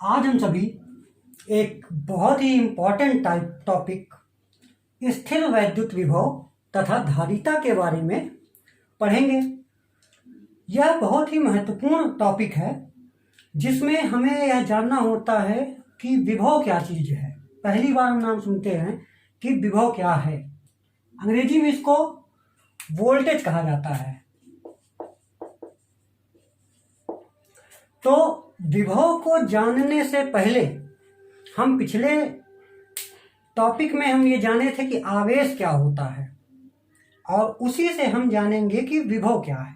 आज हम सभी एक बहुत ही इम्पोर्टेंट टॉपिक स्थिर वैद्युत विभव तथा धारिता के बारे में पढ़ेंगे। यह बहुत ही महत्वपूर्ण टॉपिक है जिसमें हमें यह जानना होता है कि विभव क्या चीज़ है। पहली बार हम नाम सुनते हैं कि विभव क्या है। अंग्रेजी में इसको वोल्टेज कहा जाता है। तो विभव को जानने से पहले हम पिछले टॉपिक में हम ये जाने थे कि आवेश क्या होता है और उसी से हम जानेंगे कि विभव क्या है।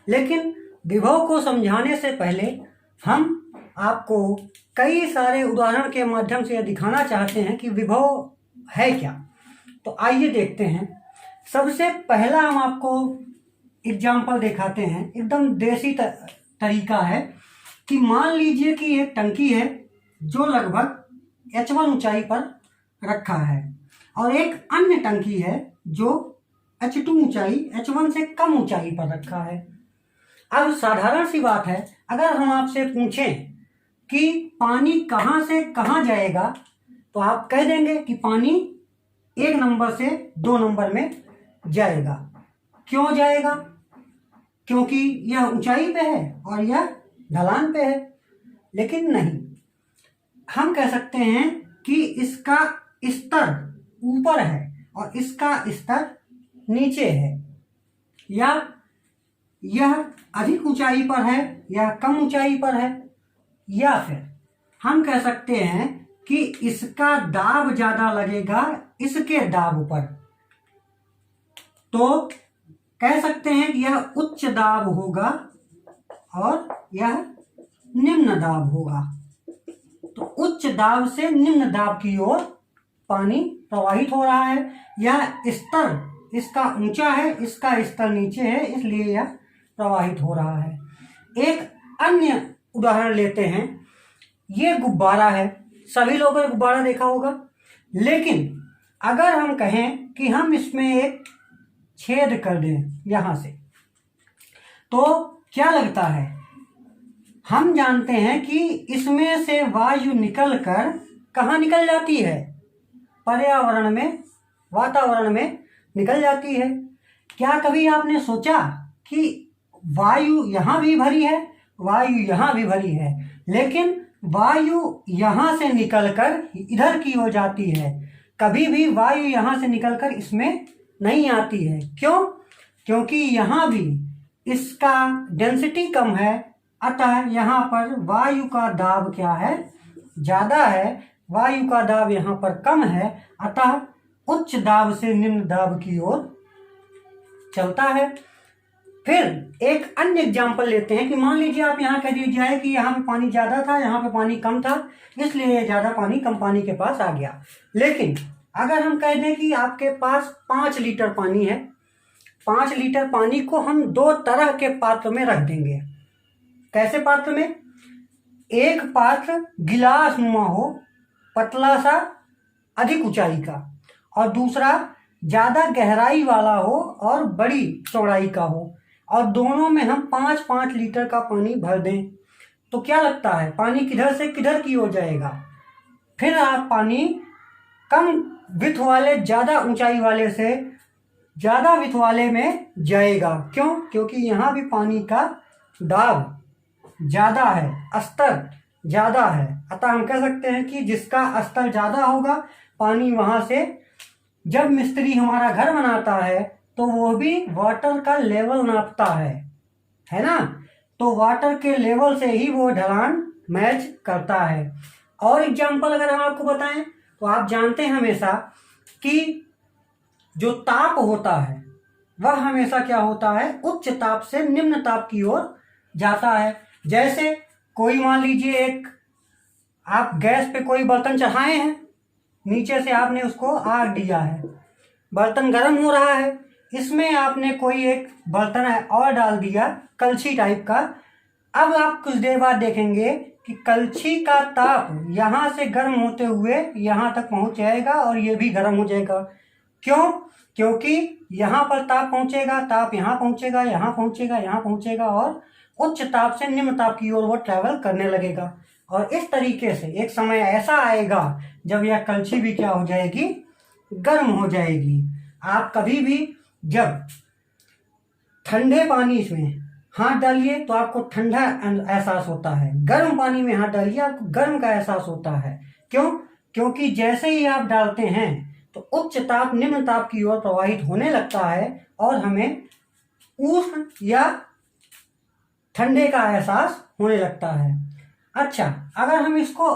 लेकिन विभव को समझाने से पहले हम आपको कई सारे उदाहरण के माध्यम से यह दिखाना चाहते हैं कि विभव है क्या। तो आइए देखते हैं। सबसे पहला हम आपको एग्जाम्पल दिखाते हैं। एकदम देसी तरीका है कि मान लीजिए कि एक टंकी है जो लगभग H1 ऊंचाई पर रखा है और एक अन्य टंकी है जो H2 ऊंचाई H1 से कम ऊंचाई पर रखा है। अब साधारण सी बात है, अगर हम आपसे पूछें कि पानी कहाँ से कहाँ जाएगा तो आप कह देंगे कि पानी 1 नंबर से 2 नंबर में जाएगा। क्यों जाएगा? क्योंकि यह ऊंचाई पे है और यह ढलान पे है। लेकिन नहीं, हम कह सकते हैं कि इसका स्तर ऊपर है और इसका स्तर नीचे है, या यह अधिक ऊंचाई पर है या कम ऊंचाई पर है, या फिर हम कह सकते हैं कि इसका दाब ज्यादा लगेगा इसके दाब पर। तो कह सकते हैं कि यह उच्च दाब होगा और यह निम्न दाब होगा। तो उच्च दाब से निम्न दाब की ओर पानी प्रवाहित हो रहा है। यह स्तर इसका ऊंचा है, इसका स्तर नीचे है, इसलिए यह प्रवाहित हो रहा है। एक अन्य उदाहरण लेते हैं। ये गुब्बारा है, सभी लोगों ने गुब्बारा देखा होगा। लेकिन अगर हम कहें कि हम इसमें एक छेद कर दें यहां से, तो क्या लगता है? हम जानते हैं कि इसमें से वायु निकलकर कहाँ निकल जाती है? पर्यावरण में, वातावरण में निकल जाती है। क्या कभी आपने सोचा कि वायु यहाँ भी भरी है, वायु यहाँ भी भरी है, लेकिन वायु यहाँ से निकलकर इधर की हो जाती है, कभी भी वायु यहाँ से निकलकर इसमें नहीं आती है। क्यों? क्योंकि यहाँ भी इसका डेंसिटी कम है, अतः यहाँ पर वायु का दाब क्या है? ज़्यादा है। वायु का दाब यहाँ पर कम है, अतः उच्च दाब से निम्न दाब की ओर चलता है। फिर एक अन्य एग्जाम्पल लेते हैं कि मान लीजिए आप यहाँ कह दीजिए जाए कि यहाँ पे पानी ज़्यादा था, यहाँ पे पानी कम था, इसलिए ज़्यादा पानी कम पानी के पास आ गया। लेकिन अगर हम कह दें कि आपके पास 5 लीटर पानी है, 5 लीटर पानी को हम 2 तरह के पात्र में रख देंगे। कैसे पात्र में? एक पात्र गिलास नुमा हो, पतला सा, अधिक ऊंचाई का, और दूसरा ज्यादा गहराई वाला हो और बड़ी चौड़ाई का हो, और दोनों में हम 5-5 लीटर का पानी भर दें। तो क्या लगता है पानी किधर से किधर की ओर जाएगा? फिर आप पानी कम विथ वाले ज्यादा ऊंचाई वाले से ज्यादा विथ वाले में जाएगा। क्यों? क्योंकि यहाँ भी पानी का दाब ज्यादा है, स्तर ज्यादा है। अतः हम कह सकते हैं कि जिसका स्तर ज्यादा होगा, पानी वहां से, जब मिस्त्री हमारा घर बनाता है तो वो भी वाटर का लेवल नापता है ना? तो वाटर के लेवल से ही वो ढलान मैच करता है। और एग्जाम्पल अगर हम आपको बताएं तो आप जानते हैं हमेशा कि जो ताप होता है वह हमेशा क्या होता है? उच्च ताप से निम्न ताप की ओर जाता है। जैसे कोई मान लीजिए एक आप गैस पे कोई बर्तन चढ़ाए हैं, नीचे से आपने उसको आग दिया है, बर्तन गर्म हो रहा है, इसमें आपने कोई एक बर्तन और डाल दिया, कलछी टाइप का। अब आप कुछ देर बाद देखेंगे कि कलछी का ताप यहाँ से गर्म होते हुए यहाँ तक पहुँच जाएगा और ये भी गर्म हो जाएगा। क्यों? क्योंकि यहाँ पर ताप पहुँचेगा, ताप यहाँ पहुँचेगा, यहाँ पहुँचेगा, यहाँ पहुँचेगा और उच्च ताप से निम्न ताप की ओर वो ट्रैवल करने लगेगा। और इस तरीके से एक समय ऐसा आएगा जब यह कलछी भी क्या हो जाएगी, गर्म हो जाएगी। आप कभी भी जब ठंडे पानी इसमें हाथ डालिए तो आपको ठंडा एहसास होता है, गर्म पानी में हाथ डालिए आपको गर्म का एहसास होता है। क्यों? क्योंकि जैसे ही आप डालते हैं तो उच्च ताप निम्न ताप की ओर प्रवाहित होने लगता है और हमें उष्ण या ठंडे का एहसास होने लगता है। अच्छा, अगर हम इसको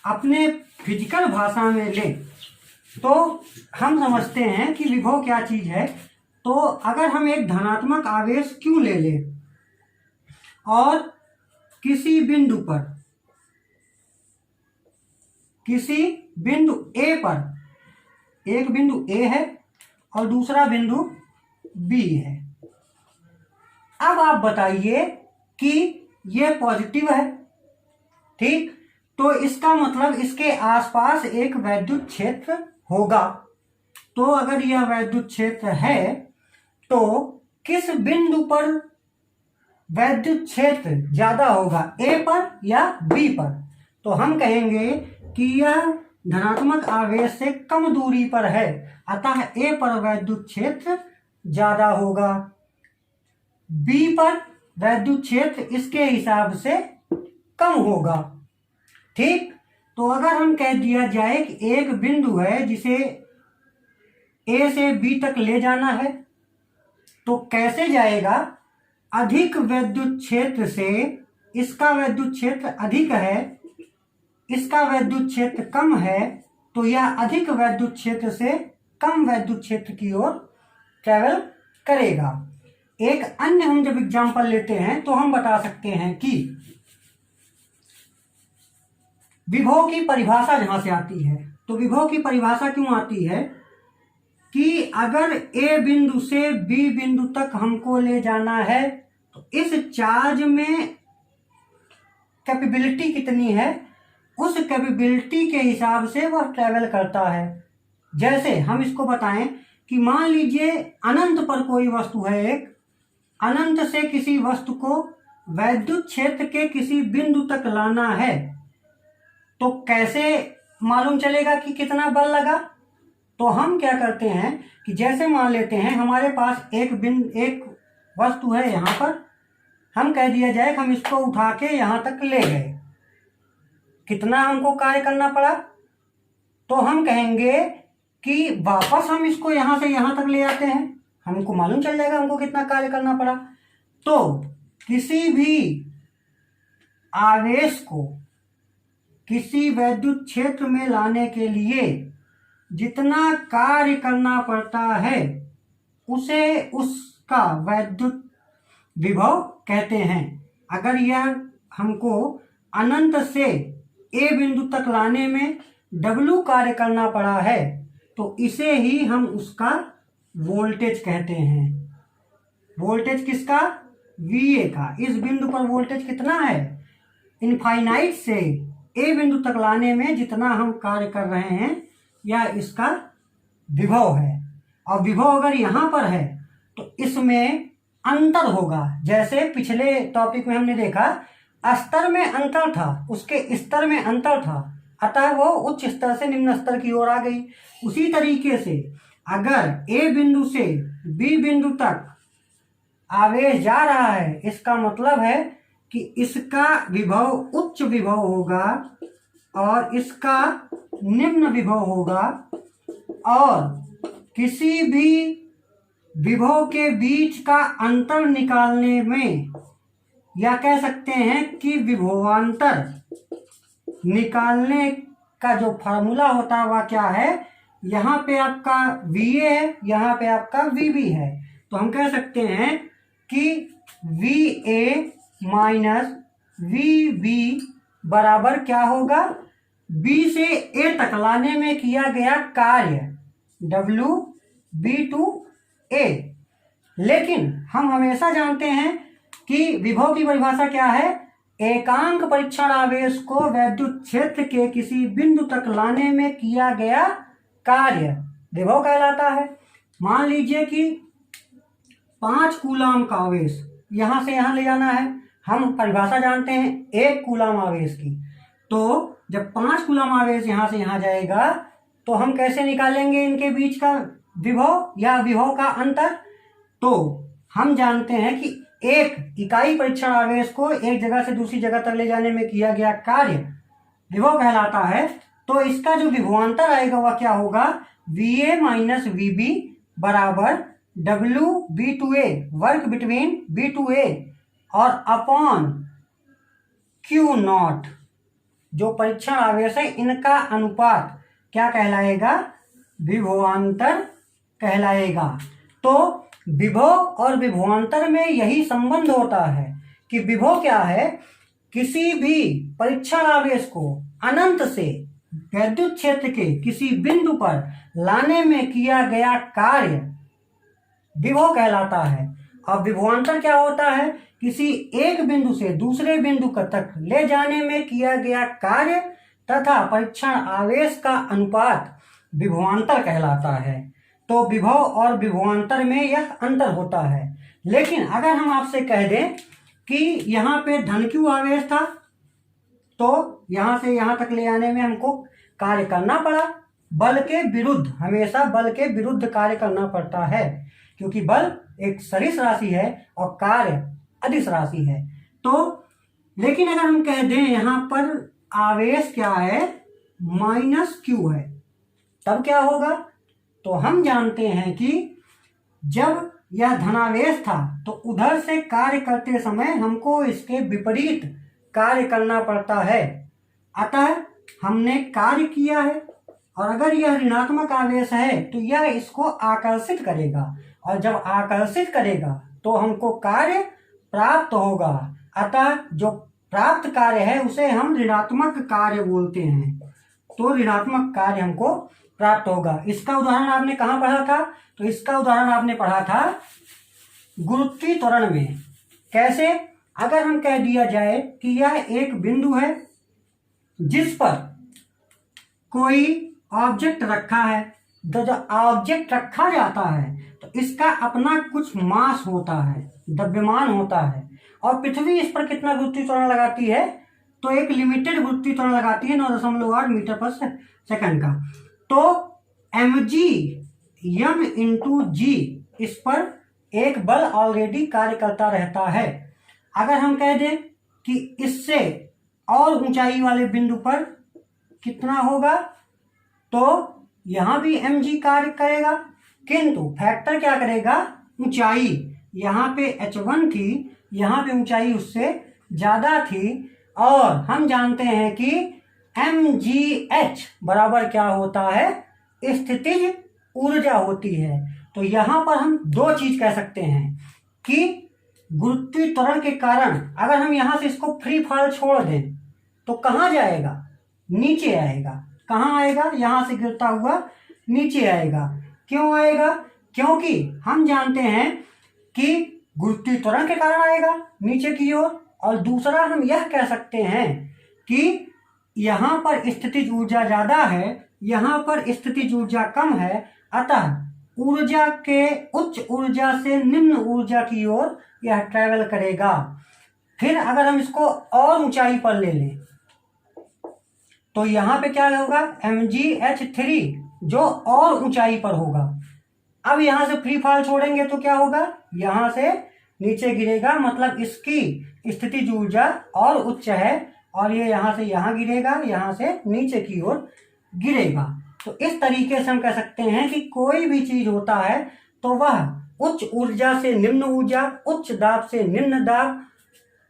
अपने फिजिकल भाषा में लें तो हम समझते हैं कि विभव क्या चीज है। तो अगर हम एक धनात्मक आवेश Q ले लें और किसी बिंदु पर, किसी बिंदु A पर, एक बिंदु A है और दूसरा बिंदु B है। अब आप बताइए कि ये पॉजिटिव है, ठीक? तो इसका मतलब इसके आसपास एक वैद्युत क्षेत्र होगा। तो अगर यह वैद्युत क्षेत्र है तो किस बिंदु पर वैद्युत क्षेत्र ज्यादा होगा, A पर या B पर? तो हम कहेंगे कि यह धनात्मक आवेश से कम दूरी पर है, अतः A पर वैद्युत क्षेत्र ज्यादा होगा। B पर वैद्युत क्षेत्र इसके हिसाब से कम होगा, ठीक? तो अगर हम कह दिया जाए कि एक बिंदु है जिसे A से B तक ले जाना है, तो कैसे जाएगा? अधिक वैद्युत क्षेत्र से इसका वैद्युत क्षेत्र अधिक है, इसका वैद्युत क्षेत्र कम है, तो यह अधिक वैद्युत क्षेत्र से कम वैद्युत क्षेत्र की ओर ट्रैवल करेगा। एक अन्य हम जब एग्जांपल लेते हैं तो हम बता सकते हैं कि विभव की परिभाषा जहां से आती है, तो विभव की परिभाषा क्यों आती है कि अगर A बिंदु से B बिंदु तक हमको ले जाना है तो इस चार्ज में कैपेबिलिटी कितनी है, उस कैपेबिलिटी के हिसाब से वह ट्रैवल करता है। जैसे हम इसको बताएं कि मान लीजिए अनंत पर कोई वस्तु है, एक अनंत से किसी वस्तु को वैद्युत क्षेत्र के किसी बिंदु तक लाना है, तो कैसे मालूम चलेगा कि कितना बल लगा? तो हम क्या करते हैं कि जैसे मान लेते हैं हमारे पास एक वस्तु है, यहाँ पर हम कह दिया जाए कि हम इसको उठा के यहाँ तक ले गए, कितना हमको कार्य करना पड़ा? तो हम कहेंगे कि वापस हम इसको यहाँ से यहाँ तक ले आते हैं, हमको मालूम चल जाएगा हमको कितना कार्य करना पड़ा। तो किसी भी आवेश को किसी वैद्युत क्षेत्र में लाने के लिए जितना कार्य करना पड़ता है उसे उसका वैद्युत विभव कहते हैं। अगर यह हमको अनंत से A बिंदु तक लाने में W कार्य करना पड़ा है तो इसे ही हम उसका वोल्टेज कहते हैं। वोल्टेज किसका? VA का। इस बिंदु पर वोल्टेज कितना है? इनफाइनाइट से A बिंदु तक लाने में जितना हम कार्य कर रहे हैं यह इसका विभव है। और विभव अगर यहाँ पर है तो इसमें अंतर होगा। जैसे पिछले टॉपिक में हमने देखा स्तर में अंतर था, उसके स्तर में अंतर था, अतः वो उच्च स्तर से निम्न स्तर की ओर आ गई। उसी तरीके से अगर A बिंदु से B बिंदु तक आवेश जा रहा है, इसका मतलब है कि इसका विभव उच्च विभव होगा और इसका निम्न विभव होगा, और किसी भी विभव के बीच का अंतर निकालने में, या कह सकते हैं कि विभवांतर निकालने का जो फार्मूला होता है वह क्या है? यहाँ पे आपका VA है, यहाँ पे आपका VB है, तो हम कह सकते हैं कि VA माइनस VB बराबर क्या होगा? B से A तक लाने में किया गया कार्य WB/A। लेकिन हम हमेशा जानते हैं कि विभव की परिभाषा क्या है? एकांक परीक्षण आवेश को वैद्युत क्षेत्र के किसी बिंदु तक लाने में किया गया कार्य विभव कहलाता है। मान लीजिए कि 5 कूलाम का आवेश यहाँ से यहाँ ले जाना है, हम परिभाषा जानते हैं 1 कूलम आवेश की। तो जब 5 कूलम आवेश यहाँ से यहाँ जाएगा तो हम कैसे निकालेंगे इनके बीच का विभव या विभव का अंतर? तो हम जानते हैं कि एक इकाई परीक्षण आवेश को एक जगह से दूसरी जगह तक ले जाने में किया गया कार्य विभव कहलाता है। तो इसका जो विभवांतर आएगा वह क्या होगा? VA माइनस VB बराबर WB2A वर्क बिटवीन B2A और अपॉन Q0, जो परीक्षण आवेश है इनका अनुपात क्या कहलाएगा? विभवांतर कहलाएगा। तो विभव और विभवांतर में यही संबंध होता है कि विभव क्या है? किसी भी परीक्षण आवेश को अनंत से वैद्युत क्षेत्र के किसी बिंदु पर लाने में किया गया कार्य विभव कहलाता है। और विभवांतर क्या होता है? किसी एक बिंदु से दूसरे बिंदु तक ले जाने में किया गया कार्य तथा परीक्षण आवेश का अनुपात विभवांतर कहलाता है। तो विभव और विभवांतर में यह अंतर होता है। लेकिन अगर हम आपसे कह दें कि यहाँ पे धन Q आवेश था तो यहाँ से यहाँ तक ले आने में हमको कार्य करना पड़ा। बल के विरुद्ध, हमेशा बल के विरुद्ध कार्य करना पड़ता है, क्योंकि बल एक सदिश राशि है और कार्य अदिश राशि है। तो लेकिन अगर हम कह दें यहाँ पर आवेश क्या है? -Q है, तब क्या होगा? तो हम जानते हैं कि जब यह धनावेश था तो उधर से कार्य करते समय हमको इसके विपरीत कार्य करना पड़ता है। अतः हमने कार्य किया है और अगर यह ऋणात्मक आवेश है तो यह इसको आकर्षित करेगा, और जब आकर्षित करेगा तो हमको कार्य प्राप्त होगा। अतः जो प्राप्त कार्य है उसे हम ऋणात्मक कार्य बोलते हैं। तो ऋणात्मक कार्य हमको प्राप्त होगा। इसका उदाहरण आपने कहाँ पढ़ा था? तो इसका उदाहरण आपने पढ़ा था गुरुत्वीय त्वरण में। कैसे? अगर हम कह दिया जाए कि यह एक बिंदु है जिस पर कोई ऑब्जेक्ट रखा है, तो जब ऑब्जेक्ट रखा जाता है तो इसका अपना कुछ मास होता है, द्रव्यमान होता है, और पृथ्वी इस पर कितना गुरुत्वीय त्वरण लगाती है? तो एक लिमिटेड गुरुत्वीय त्वरण लगाती है 9.8 मीटर पर सेकंड का। तो mg m इंटू जी इस पर एक बल ऑलरेडी कार्य करता रहता है। अगर हम कह दें कि इससे और ऊंचाई वाले बिंदु पर कितना होगा, तो यहां भी mg कार्य करेगा, किंतु फैक्टर क्या करेगा? ऊंचाई। यहाँ पे h1 थी, यहाँ पे ऊंचाई उससे ज्यादा थी, और हम जानते हैं कि mgh बराबर क्या होता है? स्थितिज ऊर्जा होती है। तो यहाँ पर हम दो चीज कह सकते हैं कि गुरुत्वीय त्वरण के कारण अगर हम यहाँ से इसको फ्री फॉल छोड़ दें तो कहाँ जाएगा? नीचे आएगा। कहाँ आएगा? यहाँ से गिरता हुआ नीचे आएगा। क्यों आएगा? क्योंकि हम जानते हैं कि गुरुत्वीय त्वरण के कारण आएगा नीचे की ओर, और दूसरा हम यह कह सकते हैं कि यहाँ पर स्थितिज ऊर्जा ज्यादा है, यहाँ पर स्थितिज ऊर्जा कम है, अतः ऊर्जा के उच्च ऊर्जा से निम्न ऊर्जा की ओर यह ट्रैवल करेगा। फिर अगर हम इसको और ऊंचाई पर ले लें तो यहाँ पे क्या होगा? mgh3 जो और ऊंचाई पर होगा। अब यहाँ से फ्री फॉल छोड़ेंगे तो क्या होगा? यहाँ से नीचे गिरेगा, मतलब इसकी स्थितिज ऊर्जा और उच्च है, और ये यहाँ से यहाँ गिरेगा, यहाँ से नीचे की ओर गिरेगा। तो इस तरीके से हम कह सकते हैं कि कोई भी चीज होता है तो वह उच्च ऊर्जा से निम्न ऊर्जा, उच्च दाब से निम्न दाब,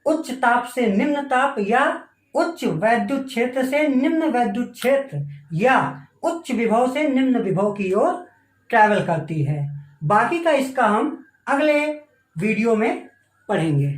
उच्च ताप से निम्न ताप, या उच्च वैद्युत क्षेत्र से निम्न वैद्युत क्षेत्र, या उच्च विभव से निम्न विभव की ओर ट्रैवल करती है। बाकी का इसका हम अगले वीडियो में पढ़ेंगे।